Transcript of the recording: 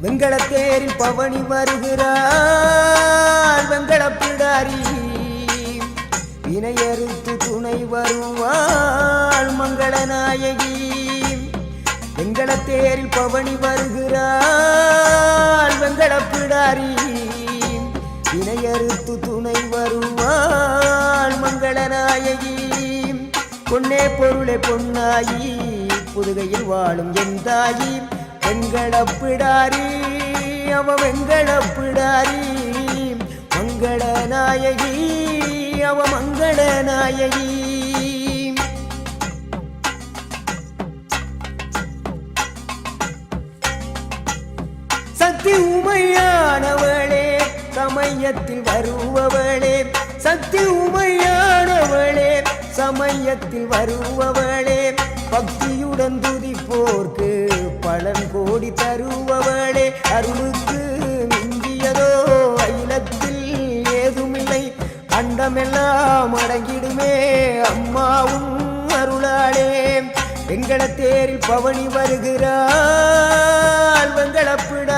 வெங்கடத்தேரில் பவனி வருகிறாள் வெங்கடப்பிடாரி வினையறுத்து துணை வருவாள் மங்களநாயகி வெங்கடத்தேரில் பவனி வருகிறாள் வெங்கடப்பிடாரி வினையறுத்து துணை வருவாள் மங்களநாயகி பொன்னே பொருளே பொன்னாயி புதுகையில் வாழும் என் தாயி வெங்கடப்பிடாரி அவ வெங்கடப்பிடாரி மங்களநாயகி அவ மங்களநாயகி சக்தி உமையானவளே சமயத்தில் வருபவளே சக்தி உமையானவளே சமயத்தில் வருபவளே பக்தியுடன் துதிப்போர்க்கு பலன் கோடி தருபவளே அருளுக்கு மிஞ்சியதோ அகிலத்தில் ஏதுமில்லை அண்டமெல்லாம் அடங்கிடுமே அம்மாவும் அருளாளே வெங்கடத்தேரில் பவனி வருகிறாள் வெங்கடப்பிடாரி